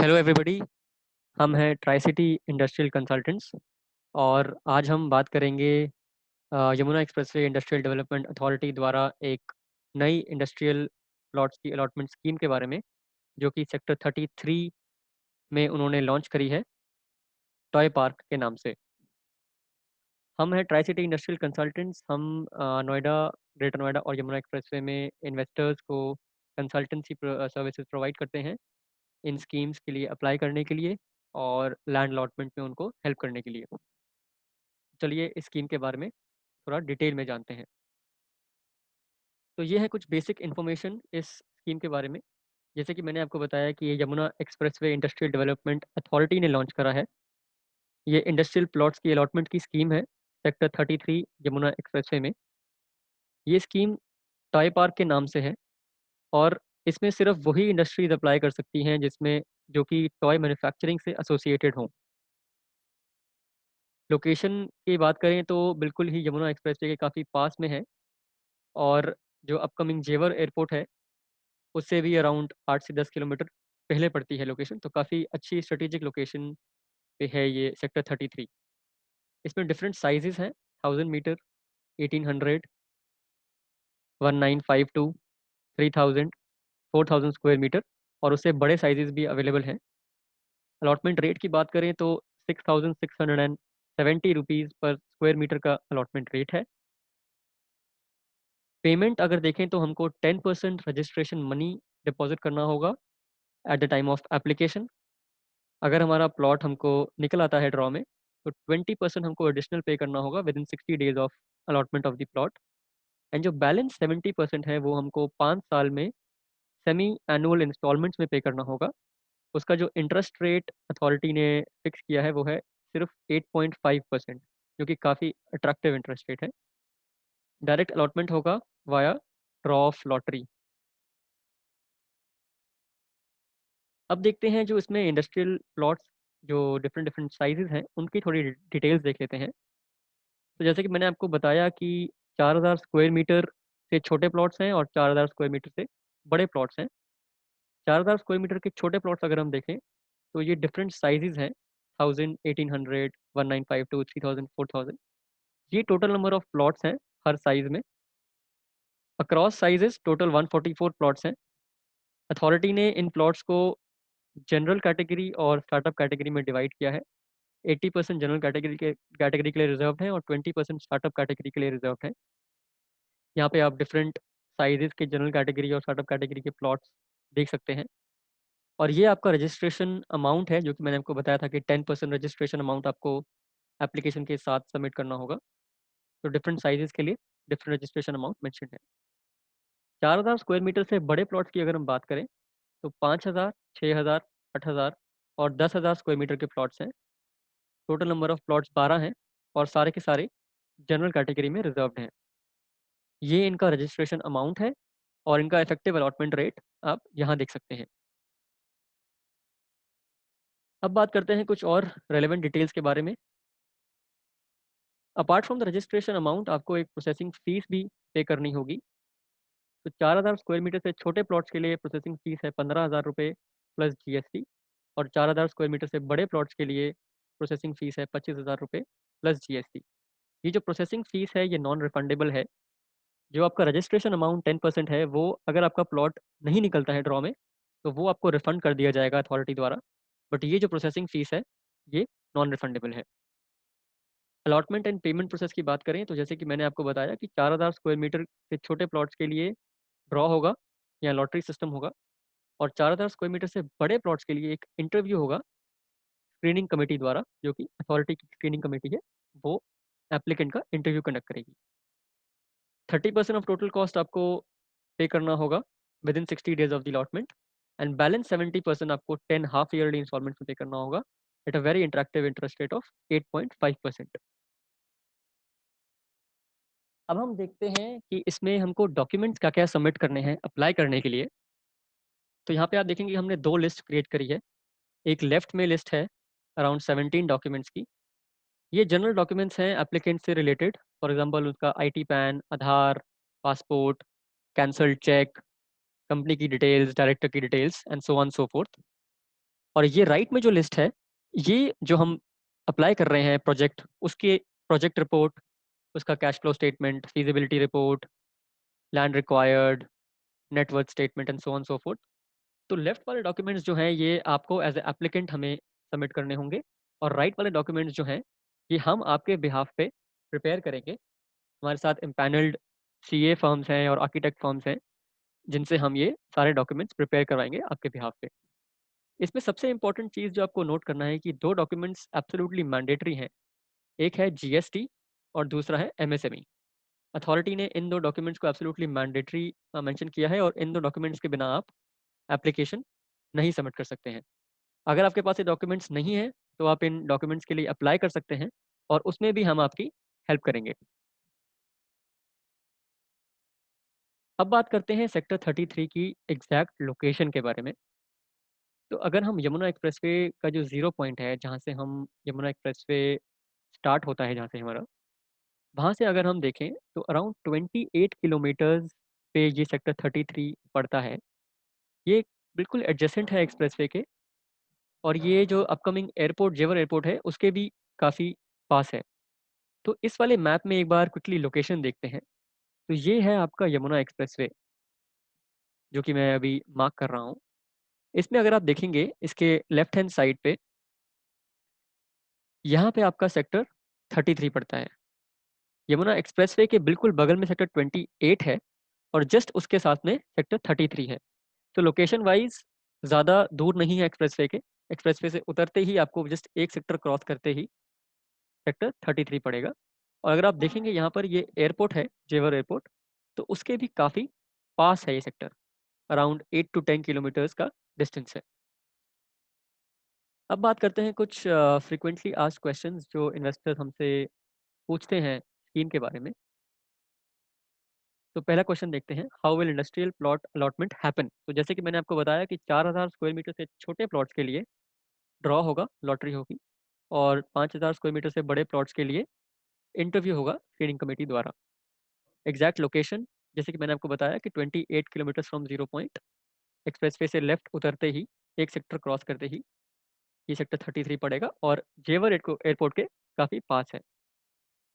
Hello everybody. हम हैं tri city industrial consultants और आज हम बात करेंगे Yamuna expressway industrial development authority द्वारा एक नई इंडस्ट्रियल प्लॉट्स की अलॉटमेंट स्कीम के बारे में, जो कि सेक्टर 33 में उन्होंने लॉन्च करी है टॉय पार्क के नाम से। हम हैं ट्राई सिटी इंडस्ट्रियल कंसल्टेंट्स। हम नोएडा, ग्रेटर नोएडा और यमुना एक्सप्रेसवे में इन्वेस्टर्स को कंसल्टेंसी सर्विसेज प्रोवाइड करते हैं इन स्कीम्स के लिए अप्लाई करने के लिए और लैंड अलॉटमेंट में उनको हेल्प करने के लिए। चलिए इस स्कीम के बारे में थोड़ा डिटेल में जानते हैं। तो ये है कुछ बेसिक इन्फॉर्मेशन इस स्कीम के बारे में। जैसे कि मैंने आपको बताया कि ये Yamuna expressway industrial development authority ने लॉन्च करा है। ये इंडस्ट्रियल प्लॉट्स की अलॉटमेंट की स्कीम है सेक्टर 33 यमुना एक्सप्रेसवे में। ये स्कीम टॉय पार्क के नाम से है और इसमें सिर्फ वही इंडस्ट्रीज अप्लाई कर सकती हैं जिसमें जो कि टॉय मैन्युफैक्चरिंग से एसोसिएटेड हों। लोकेशन की बात करें तो बिल्कुल ही यमुना एक्सप्रेसवे के काफ़ी पास में है और जो अपकमिंग जेवर एयरपोर्ट है उससे भी अराउंड 8 से 10 किलोमीटर पहले पड़ती है लोकेशन। तो काफ़ी अच्छी स्ट्रेटेजिक लोकेशन पे है ये सेक्टर 33। इसमें डिफरेंट साइजेस हैं: 1000 मीटर, 1800, 1952, 3000, 4000 स्क्वायर मीटर और उससे बड़े साइजेस भी अवेलेबल हैं। अलॉटमेंट रेट की बात करें तो 6670 रुपीज़ पर स्क्वायर मीटर का अलॉटमेंट रेट है। पेमेंट अगर देखें तो हमको 10% रजिस्ट्रेशन मनी डिपॉजिट करना होगा at the time of application. अगर हमारा प्लॉट हमको निकल आता है ड्रॉ में तो 20% हमको एडिशनल पे करना होगा with in 60 days of allotment of the plot. And जो बैलेंस 70% है वो हमको 5 साल में सेमी एनुअल इंस्टॉलमेंट्स में पे करना होगा। उसका जो इंटरेस्ट रेट अथॉरिटी ने फिक्स किया है वो है सिर्फ 8.5%, जो कि काफ़ी अट्रैक्टिव इंटरेस्ट रेट है। डायरेक्ट अलॉटमेंट होगा वाया ड्रॉ ऑफ लॉटरी। अब देखते हैं जो इसमें इंडस्ट्रियल प्लॉट्स जो डिफरेंट डिफरेंट साइजेस हैं उनकी थोड़ी डिटेल्स देख लेते हैं। तो जैसे कि मैंने आपको बताया कि 4000 स्क्वायर मीटर से छोटे प्लॉट्स हैं और 4000 स्क्वायर मीटर से बड़े प्लॉट्स हैं। 4000 स्क्वायर मीटर के छोटे प्लॉट्स अगर हम देखें तो ये डिफरेंट साइजेस हैं: 1000, 1800, 1952, 3000, 4000। ये टोटल नंबर ऑफ प्लॉट्स हैं हर साइज में। अक्रॉस साइजेस टोटल 144 प्लॉट्स हैं। अथॉरिटी ने इन प्लॉट्स को जनरल कैटेगरी और स्टार्टअप कैटेगरी में डिवाइड किया है। 80% जनरल कैटेगरी के लिए रिजर्व है और 20% स्टार्टअप कैटेगरी के लिए रिजर्व है। यहाँ पे आप डिफरेंट साइजेस के जनरल कैटेगरी और स्टार्टअप कैटेगरी के प्लॉट्स देख सकते हैं। और ये आपका रजिस्ट्रेशन अमाउंट है, जो कि मैंने आपको बताया था कि 10% रजिस्ट्रेशन अमाउंट आपको एप्लीकेशन के साथ सबमिट करना होगा। तो डिफरेंट साइजेस के लिए डिफरेंट रजिस्ट्रेशन अमाउंट मेंशन है। 4000 स्क्वायर मीटर से बड़े प्लॉट्स की अगर हम बात करें तो 5000, 6000, 8000 और 10,000 स्क्वायर मीटर के प्लॉट्स हैं। टोटल नंबर ऑफ प्लॉट्स 12 हैं और सारे के सारे जनरल कैटेगरी में रिजर्व्ड हैं। ये इनका रजिस्ट्रेशन अमाउंट है और इनका इफेक्टिव अलॉटमेंट रेट आप यहाँ देख सकते हैं। अब बात करते हैं कुछ और रेलेवेंट डिटेल्स के बारे में। Apart from the registration amount आपको एक प्रोसेसिंग फीस भी पे करनी होगी। तो 4000 स्क्वायर मीटर से छोटे प्लॉट्स के लिए प्रोसेसिंग फीस है 15,000 रुपये प्लस जीएसटी और 4000 स्क्वायर मीटर से बड़े प्लॉट्स के लिए प्रोसेसिंग फीस है 25,000 रुपये प्लस जीएसटी। ये जो प्रोसेसिंग फीस है ये नॉन रिफंडेबल है। जो आपका रजिस्ट्रेशन अमाउंट 10% है वो अगर आपका प्लॉट नहीं निकलता है ड्रॉ में तो वो आपको रिफंड कर दिया जाएगा अथॉरिटी द्वारा। बट ये जो प्रोसेसिंग फीस है ये नॉन रिफंडेबल है। अलॉटमेंट एंड पेमेंट प्रोसेस की बात करें तो जैसे कि मैंने आपको बताया कि 4000 स्क्वायर मीटर से छोटे प्लॉट्स के लिए ड्रॉ होगा या लॉटरी सिस्टम होगा और 4000 स्क्वायर मीटर से बड़े प्लॉट्स के लिए एक इंटरव्यू होगा स्क्रीनिंग कमेटी द्वारा, जो कि अथॉरिटी की स्क्रीनिंग कमेटी है। वो एप्लीकेंट का इंटरव्यू कंडक्ट करेगी। 30% ऑफ टोटल कॉस्ट आपको पे करना होगा with in 60 days of the allotment and balance 70% आपको 10 हाफ ईयरली इंस्टॉलमेंट में पे करना होगा at a very interactive interest rate of 8.5%। अब हम देखते हैं कि इसमें हमको डॉक्यूमेंट्स क्या क्या सबमिट करने हैं अप्लाई करने के लिए। तो यहाँ पे आप देखेंगे हमने दो लिस्ट क्रिएट करी है। एक लेफ्ट में लिस्ट है अराउंड 17 डॉक्यूमेंट्स की। ये जनरल डॉक्यूमेंट्स हैं एप्लीकेंट से रिलेटेड। फॉर एग्जांपल उसका IT PAN, Aadhaar, passport, cancelled cheque, company की डिटेल्स, डायरेक्टर की details and so on so forth. और ये राइट में जो लिस्ट है, ये जो हम अप्लाई कर रहे हैं प्रोजेक्ट, उसके प्रोजेक्ट रिपोर्ट, उसका cash flow statement, feasibility report, land required, net worth statement and so on so fourth. तो लेफ्ट वाले डॉक्यूमेंट्स जो हैं ये आपको एज ए एप्लीकेंट हमें सबमिट करने होंगे, और राइट वाले डॉक्यूमेंट्स जो हैं ये हम आपके बिहाफ पे प्रिपेयर करेंगे। हमारे साथ इम्पैनल्ड सीए फर्म्स हैं और आर्किटेक्ट फर्म्स हैं जिनसे हम ये सारे डॉक्यूमेंट्स प्रिपेयर करवाएंगे आपके बिहाफ पे। इसमें सबसे इंपॉर्टेंट चीज़ जो आपको नोट करना है कि दो डॉक्यूमेंट्स एब्सोल्युटली मैंडेटरी हैं। एक है जीएसटी और दूसरा है एमएसएमई। अथॉरिटी ने इन दो डॉक्यूमेंट्स को एब्सोल्युटली मैंडेटरी मेंशन किया है, और इन दो डॉक्यूमेंट्स के बिना आप एप्लीकेशन नहीं सबमिट कर सकते हैं। अगर आपके पास ये डॉक्यूमेंट्स नहीं है तो आप इन डॉक्यूमेंट्स के लिए अप्लाई कर सकते हैं, और उसमें भी हम आपकी हेल्प करेंगे। अब बात करते हैं सेक्टर 33 की एग्जैक्ट लोकेशन के बारे में। तो अगर हम यमुना एक्सप्रेसवे का जो ज़ीरो पॉइंट है, जहाँ से हम यमुना एक्सप्रेसवे स्टार्ट होता है, जहाँ से हमारा, वहाँ से अगर हम देखें तो अराउंड 28 किलोमीटर्स पे ये सेक्टर 33 पड़ता है। ये बिल्कुल एडजेसेंट है एक्सप्रेसवे के, और ये जो अपकमिंग एयरपोर्ट जेवर एयरपोर्ट है उसके भी काफ़ी पास है। तो इस वाले मैप में एक बार क्विकली लोकेशन देखते हैं। तो ये है आपका यमुना एक्सप्रेसवे, जो कि मैं अभी मार्क कर रहा हूँ। इसमें अगर आप देखेंगे इसके लेफ्ट हैंड साइड पे, यहाँ पे आपका सेक्टर 33 पड़ता है। यमुना एक्सप्रेसवे के बिल्कुल बगल में सेक्टर 28 है, और जस्ट उसके साथ में सेक्टर 33 है। तो लोकेशन वाइज ज़्यादा दूर नहीं है एक्सप्रेसवे के। एक्सप्रेसवे से उतरते ही आपको जस्ट एक सेक्टर क्रॉस करते ही सेक्टर 33 पड़ेगा। और अगर आप देखेंगे यहाँ पर ये एयरपोर्ट है, जेवर एयरपोर्ट, तो उसके भी काफ़ी पास है ये सेक्टर। अराउंड 8 to 10 किलोमीटर्स का डिस्टेंस है। अब बात करते हैं कुछ फ्रिक्वेंटली आस्क्ड क्वेश्चंस जो इन्वेस्टर्स हमसे पूछते हैं स्कीम के बारे में। तो पहला क्वेश्चन देखते हैं, how will industrial plot allotment happen. तो जैसे कि मैंने आपको बताया कि 4000 स्क्वायर मीटर से छोटे प्लॉट्स के लिए ड्रॉ होगा, लॉटरी होगी, और 5000 स्क्वायर मीटर से बड़े प्लॉट्स के लिए इंटरव्यू होगा स्क्रीनिंग कमेटी द्वारा। एग्जैक्ट लोकेशन, जैसे कि मैंने आपको बताया कि 28 kilometre from zero point, expressway से लेफ्ट उतरते ही एक सेक्टर क्रॉस करते ही ये सेक्टर 33 पड़ेगा, और जेवर एयरपोर्ट के काफ़ी पास है।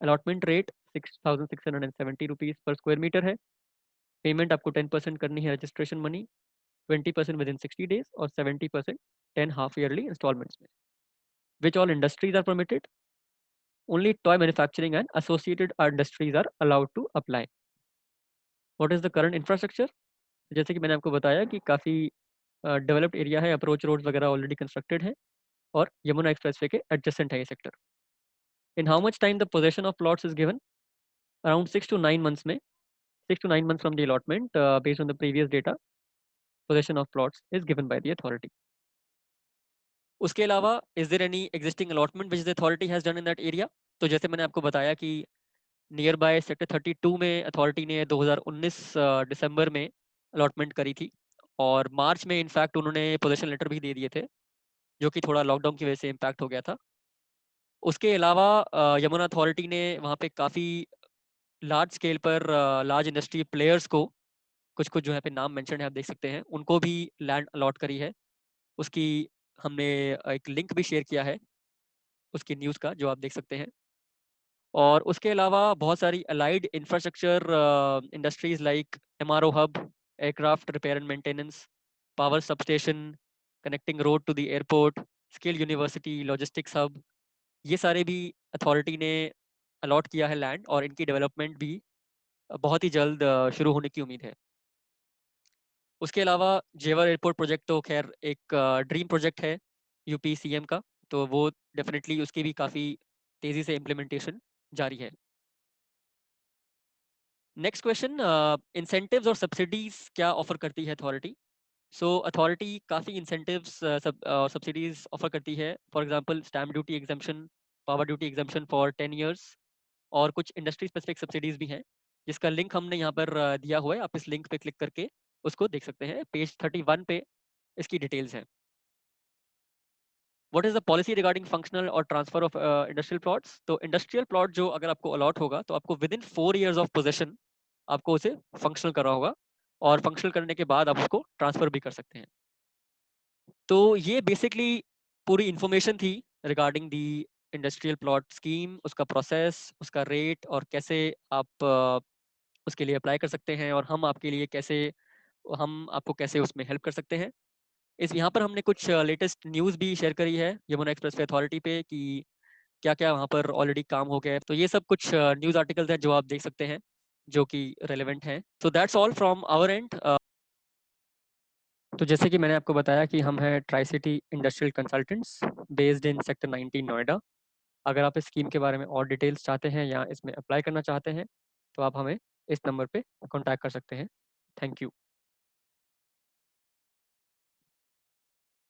अलॉटमेंट रेट 6,670 रुपीज़ पर स्क्वायर मीटर है। पेमेंट आपको 10% करनी है registration money, 20% within 60 days, और 70% 10 हाफ ईयरली इंस्टॉलमेंट्स में। Which all industries are permitted? Only toy manufacturing and associated industries are allowed to apply. What is the current infrastructure? जैसे कि मैंने आपको बताया कि काफ़ी डेवलप्ड एरिया है, अप्रोच रोड्स वगैरह ऑलरेडी कंस्ट्रक्टेड है, और यमुना एक्सप्रेसवे के एडजेसेंट है ये sector. In how much time the possession of plots is given? Around 6 to 9 months में, 6 to 9 months from the allotment, based on the previous data, possession of plots is given by the authority. उसके अलावा is there any existing allotment which the authority has done in that area? तो जैसे मैंने आपको बताया कि near by sector 32 में authority ने 2019 दिसंबर में अलॉटमेंट करी थी, और मार्च में इनफैक्ट उन्होंने पोजेशन लेटर भी दे दिए थे, जो कि थोड़ा लॉकडाउन की वजह से इम्पैक्ट हो गया था। उसके अलावा यमुना अथॉरिटी ने वहाँ पे काफ़ी लार्ज स्केल पर लार्ज इंडस्ट्री प्लेयर्स को, कुछ कुछ जो है पे नाम मेंशन है आप देख सकते हैं, उनको भी लैंड अलॉट करी है। उसकी हमने एक लिंक भी शेयर किया है उसकी न्यूज़ का, जो आप देख सकते हैं। और उसके अलावा बहुत सारी allied infrastructure industries like MRO hub, aircraft repair and maintenance, power substation, connecting road to the airport, skill university, logistics hub, ये सारे भी अथॉरिटी ने अलॉट किया है लैंड, और इनकी डेवलपमेंट भी बहुत ही जल्द शुरू होने की उम्मीद है। उसके अलावा जेवर एयरपोर्ट प्रोजेक्ट तो खैर एक ड्रीम प्रोजेक्ट है यूपी सीएम का, तो वो डेफिनेटली उसकी भी काफ़ी तेज़ी से इम्प्लीमेंटेशन जारी है। नेक्स्ट क्वेश्चन, इंसेंटिव्स और सब्सिडीज क्या ऑफर करती है अथॉरिटी? सो अथॉरिटी काफ़ी इंसेंटिव्स सब्सिडीज ऑफर करती है। For example stamp duty exemption, power duty exemption for 10 years, और कुछ इंडस्ट्री स्पेसिफिक सब्सिडीज भी हैं, जिसका लिंक हमने यहाँ पर दिया हुआ है। आप इस लिंक पे क्लिक करके उसको देख सकते हैं। पेज 31 पे इसकी डिटेल्स हैं। What is the policy regarding functional और ट्रांसफर ऑफ इंडस्ट्रियल प्लॉट्स? तो इंडस्ट्रियल प्लॉट जो अगर आपको अलॉट होगा तो आपको with in 4 years of possession आपको उसे फंक्शनल करना होगा, और फंक्शनल करने के बाद आप उसको ट्रांसफर भी कर सकते हैं। तो ये बेसिकली पूरी इन्फॉर्मेशन थी regarding the industrial plot scheme, उसका प्रोसेस, उसका रेट और कैसे आप उसके लिए अप्लाई कर सकते हैं और हम आपको कैसे उसमें हेल्प कर सकते हैं। इस यहाँ पर हमने कुछ लेटेस्ट न्यूज़ भी शेयर करी है यमुना एक्सप्रेसवे अथॉरिटी पे कि क्या-क्या वहाँ पर ऑलरेडी काम हो गया है। तो ये सब कुछ न्यूज़ आर्टिकल्स हैं जो आप देख सकते हैं, जो कि रेलेवेंट हैं। So that's all from our and. तो जैसे कि मैंने आपको बताया कि हम हैं tri city industrial consultants based in sector 19 Noida. अगर आप इस स्कीम के बारे में और डिटेल्स चाहते हैं या इसमें अप्लाई करना चाहते हैं, तो आप हमें इस नंबर पे कॉन्टैक्ट कर सकते हैं। Thank you.